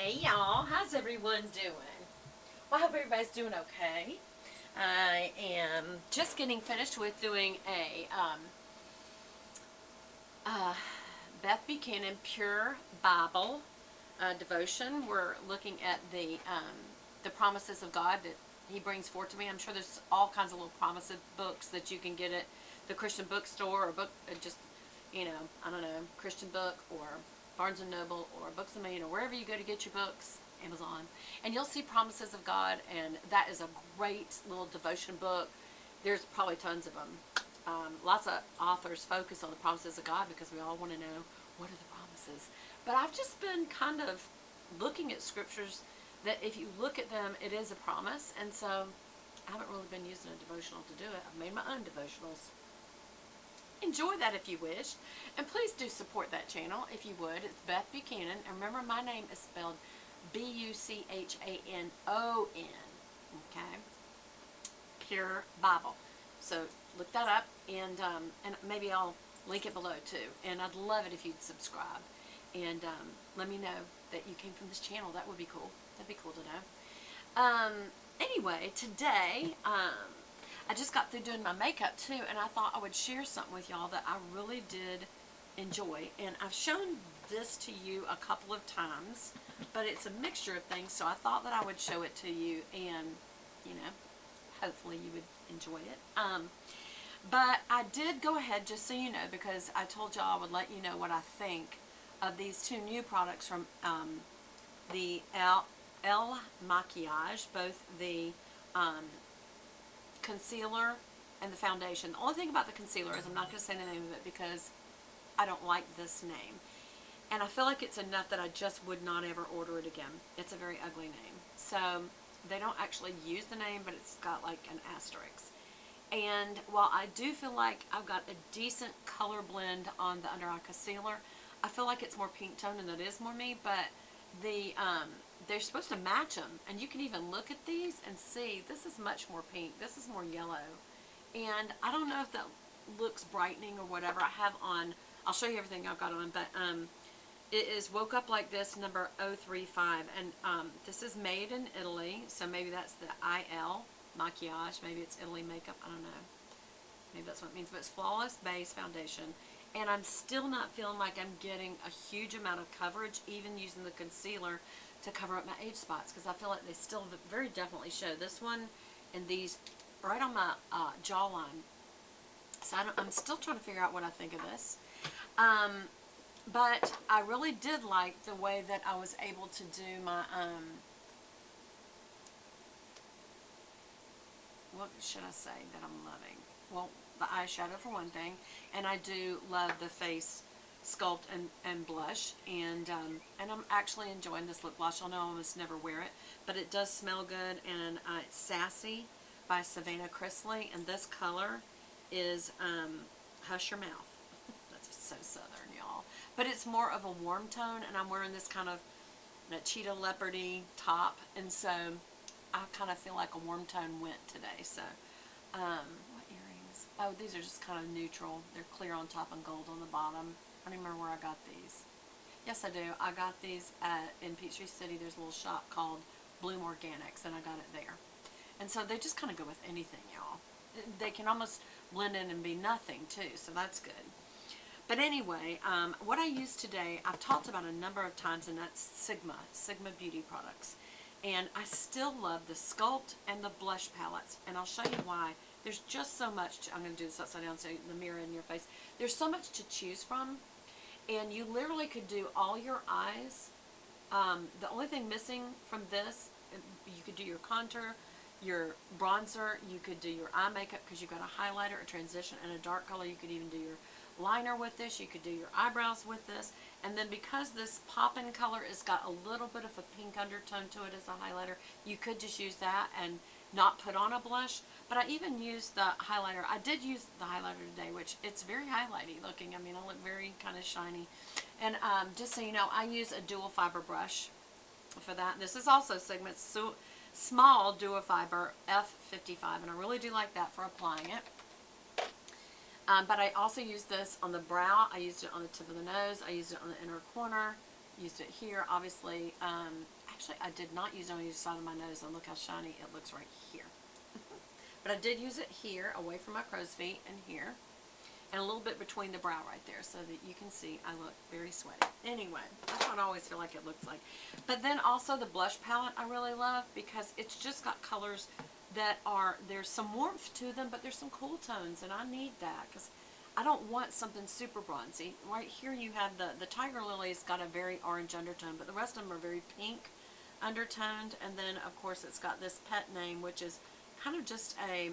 Hey y'all, how's everyone doing? Well, I hope everybody's doing okay. I am just getting finished with doing a uh, Beth Buchanan Pure Bible devotion. We're looking at the promises of God that He brings forth to me. I'm sure there's all kinds of little promises books that you can get at the Christian bookstore or book just I don't know, Christian book or Barnes and Noble or Books a Million or wherever you go to get your books, Amazon, and you'll see promises of God, and that is a great little devotion book. There's probably tons of them. Lots of authors focus on the promises of God because we all want to know what are the promises. But I've just been kind of looking at scriptures that if you look at them, it is a promise, and so I haven't really been using a devotional to do it. I've made my own devotionals. Enjoy that if you wish, and please do support that channel if you would. It's Beth Buchanan, and remember my name is spelled Buchanon. Okay, Pure Bible. So look that up, and maybe I'll link it below too. And I'd love it if you'd subscribe, and let me know that you came from this channel. That would be cool. That'd be cool to know. Anyway, today I just got through doing my makeup too, and I thought I would share something with y'all that I really did enjoy. And I've shown this to you a couple of times, but it's a mixture of things, so I thought that I would show it to you, and hopefully you would enjoy it. But I did go ahead, just so you know, because I told y'all I would let you know what I think of these two new products from the El Makiage, both the concealer and the foundation. The only thing about the concealer is I'm not going to say the name of it because I don't like this name. And I feel like it's enough that I just would not ever order it again. It's a very ugly name. So they don't actually use the name, but it's got like an asterisk. And while I do feel like I've got a decent color blend on the under eye concealer, I feel like it's more pink tone and it is more me, but they're supposed to match them, and you can even look at these and see this is much more pink, this is more yellow, and I don't know if that looks brightening or whatever. I have on, I'll show you everything I've got on, but it is Woke Up Like This number 035, and this is made in Italy, so maybe that's the IL Makiage, maybe it's Italy makeup, I don't know, maybe that's what it means, but it's Flawless Base Foundation. And I'm still not feeling like I'm getting a huge amount of coverage, even using the concealer to cover up my age spots, because I feel like they still very definitely show. This one and these right on my jawline. So I'm still trying to figure out what I think of this. But I really did like the way that I was able to do my, what should I say that I'm loving? Well, the eyeshadow for one thing, and I do love the face sculpt and blush, and I'm actually enjoying this lip gloss. Y'all know I almost never wear it, but it does smell good, and it's Sassy by Savannah Chrisley, and this color is Hush Your Mouth. That's so southern, y'all, but it's more of a warm tone, and I'm wearing this kind of cheetah leopardy top, and so I kind of feel like a warm tone went today. So what earrings? Oh, these are just kind of neutral. They're clear on top and gold on the bottom. I don't remember where I got these. Yes, I do. I got these in Peachtree City. There's a little shop called Bloom Organics, and I got it there. And so they just kind of go with anything, y'all. They can almost blend in and be nothing, too, so that's good. But anyway, what I use today, I've talked about a number of times, and that's Sigma Beauty products. And I still love the Sculpt and the blush palettes, and I'll show you why. There's just so much, I'm going to do this upside down so the mirror in your face. There's so much to choose from, and you literally could do all your eyes. The only thing missing from this, you could do your contour, your bronzer, you could do your eye makeup because you've got a highlighter, a transition, and a dark color. You could even do your liner with this, you could do your eyebrows with this, and then because this pop-in color has got a little bit of a pink undertone to it as a highlighter, you could just use that and not put on a blush. But I even used the highlighter. I did use the highlighter today, which it's very highlighty looking. I mean, I look very kind of shiny. And just so you know, I use a dual fiber brush for that. This is also Sigma Small Dual Fiber F55, and I really do like that for applying it. But I also use this on the brow. I used it on the tip of the nose. I used it on the inner corner. used it here, obviously. Actually, I did not use it on either side of my nose, and look how shiny it looks right here. But I did use it here, away from my crow's feet, and here. And a little bit between the brow right there, so that you can see I look very sweaty. Anyway, that's what I always feel like it looks like. But then also the blush palette I really love, because it's just got colors that are, there's some warmth to them, but there's some cool tones, and I need that, because I don't want something super bronzy. Right here you have the Tiger Lily's got a very orange undertone, but the rest of them are very pink undertoned. And then of course it's got this Pet Name, which is kind of just a,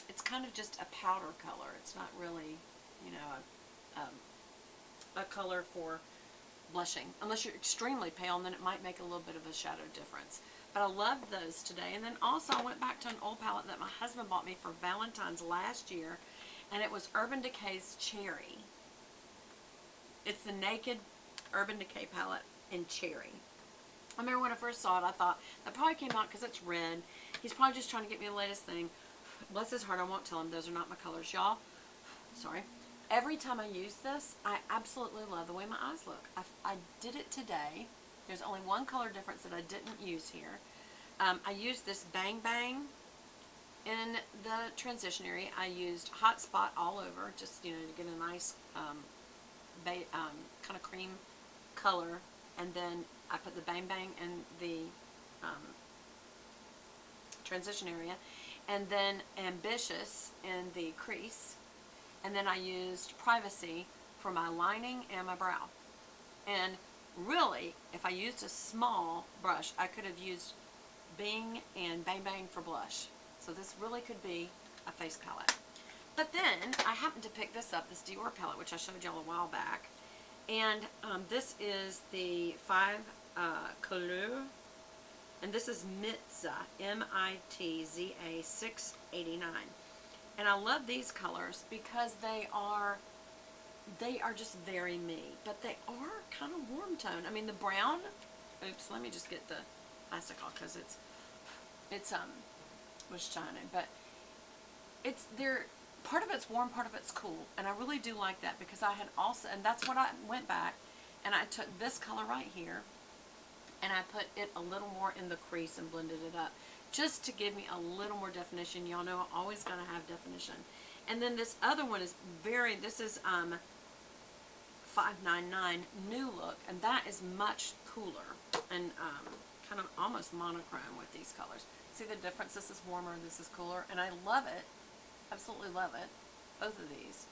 it's kind of just a powder color. It's not really, you know, a color for blushing. Unless you're extremely pale, and then it might make a little bit of a shadow difference. But I loved those today. And then also I went back to an old palette that my husband bought me for Valentine's last year, and it was Urban Decay's Cherry. It's the Naked Urban Decay palette in Cherry. I remember when I first saw it, I thought, that probably came out because it's red. He's probably just trying to get me the latest thing. Bless his heart, I won't tell him those are not my colors, y'all. Sorry. Every time I use this, I absolutely love the way my eyes look. I did it today. There's only one color difference that I didn't use here. I used this Bang Bang in the transition area. I used Hot Spot all over, just, you know, to get a nice kind of cream color. And then I put the Bang Bang in the transition area. And then Ambitious in the crease. And then I used Privacy for my lining and my brow. And really, if I used a small brush, I could have used Bing and Bang Bang for blush. So this really could be a face palette. But then I happened to pick this up, this Dior palette, which I showed y'all a while back. And this is the 5 Couleur. And this is Mitza, M-I-T-Z-A 689. And I love these colors because they are just very me. But they are kind of warm tone. I mean, the brown, oops, let me just get the plastic off because it's was shining. But it's, they're, part of it's warm, part of it's cool. And I really do like that because I had also, and that's what I went back and I took this color right here and I put it a little more in the crease and blended it up just to give me a little more definition. Y'all know I always gotta have definition. And then this other one is very, this is 599 New Look, and that is much cooler and kind of almost monochrome with these colors. See the difference? This is warmer, this is cooler, and I love it. Absolutely love it. Both of these.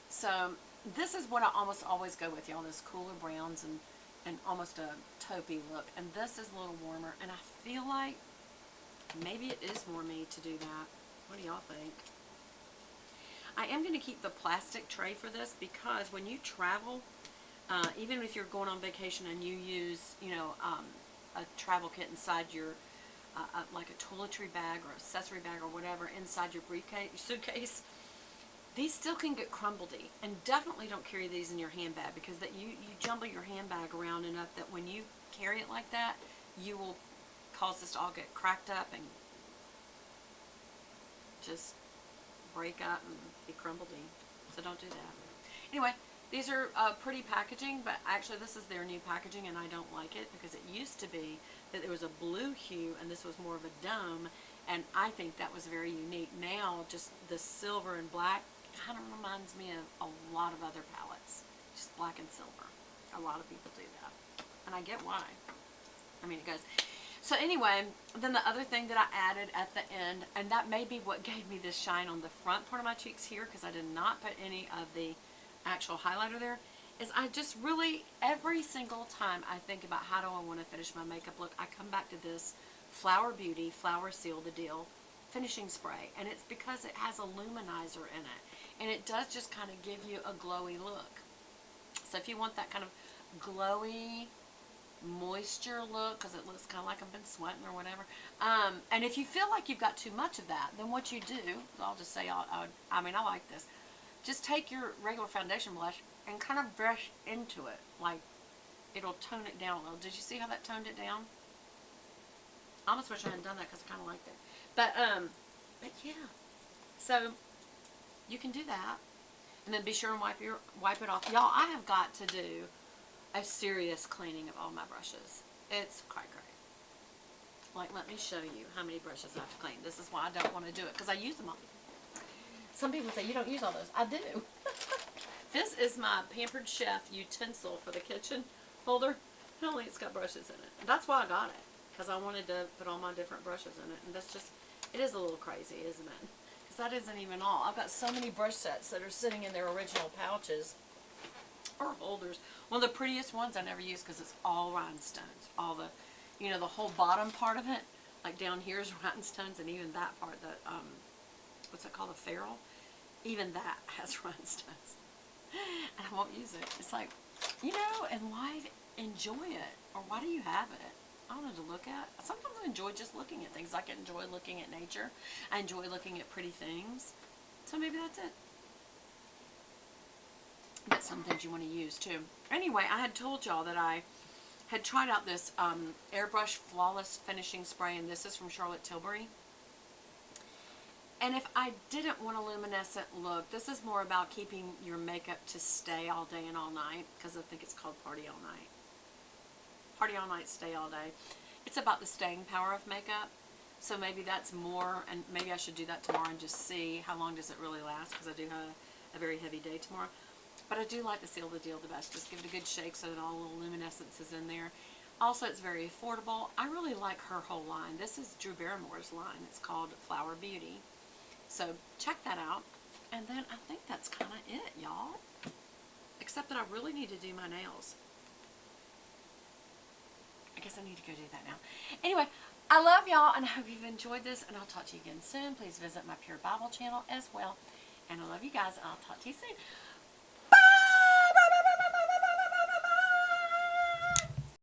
So this is what I almost always go with, y'all, this cooler browns and almost a taupey look. And this is a little warmer, and I feel like maybe it is more me to do that. What do y'all think? I am going to keep the plastic tray for this because when you travel, even if you're going on vacation and you use, you know, a travel kit inside your, like a toiletry bag or accessory bag or whatever inside your briefcase, your suitcase, these still can get crumbledy. And definitely don't carry these in your handbag because that you jumble your handbag around enough that when you carry it like that, you will cause this to all get cracked up and just break up and be crumbledy. So don't do that. Anyway, these are pretty packaging, but actually this is their new packaging and I don't like it because it used to be that there was a blue hue and this was more of a dome, and I think that was very unique. Now just the silver and black kind of reminds me of a lot of other palettes, just black and silver. A lot of people do that and I get why. I mean, it goes. So anyway, then the other thing that I added at the end, and that may be what gave me this shine on the front part of my cheeks here because I did not put any of the actual highlighter there, is I just really, every single time I think about how do I want to finish my makeup look, I come back to this Flower Beauty Flower Seal the Deal finishing spray. And it's because it has a luminizer in it. And it does just kind of give you a glowy look. So if you want that kind of glowy moisture look, because it looks kind of like I've been sweating or whatever, and if you feel like you've got too much of that, then what you do, I'll just say, I mean, I like this, just take your regular foundation blush and kind of brush into it, like it'll tone it down a little. Did you see how that toned it down? I almost wish I hadn't done that because I kind of liked it, but yeah, so you can do that, and then be sure and wipe it off. Y'all, I have got to do a serious cleaning of all my brushes. It's quite great. Like, let me show you how many brushes I have to clean. This is why I don't want to do it, because I use them all. Some people say, you don't use all those. I do. This is my Pampered Chef utensil for the kitchen holder. Only it's got brushes in it. And that's why I got it, because I wanted to put all my different brushes in it. And that's just, it is a little crazy, isn't it? Because that isn't even all. I've got so many brush sets that are sitting in their original pouches or holders. One of the prettiest ones I never use because it's all rhinestones. All the, you know, the whole bottom part of it, like down here is rhinestones, and even that part, the, what's it called, the ferrule? Even that has rhinestones. And I won't use it. It's like, you know, and why enjoy it? Or why do you have it? I don't know, to look at. Sometimes I enjoy just looking at things. I can enjoy looking at nature. I enjoy looking at pretty things. So maybe that's it. But some things you want to use too. Anyway, I had told y'all that I had tried out this Airbrush Flawless Finishing Spray, and this is from Charlotte Tilbury. And if I didn't want a luminescent look, this is more about keeping your makeup to stay all day and all night, because I think it's called Party All Night. Party All Night, Stay All Day. It's about the staying power of makeup. So maybe that's more, and maybe I should do that tomorrow and just see how long does it really last, because I do have a very heavy day tomorrow. But I do like to seal the deal the best. Just give it a good shake so that all the little luminescence is in there. Also, it's very affordable. I really like her whole line. This is Drew Barrymore's line. It's called Flower Beauty. So check that out. And then I think that's kind of it, y'all. Except that I really need to do my nails. I guess I need to go do that now. Anyway, I love y'all, and I hope you've enjoyed this, and I'll talk to you again soon. Please visit my Pure Bible channel as well. And I love you guys, and I'll talk to you soon.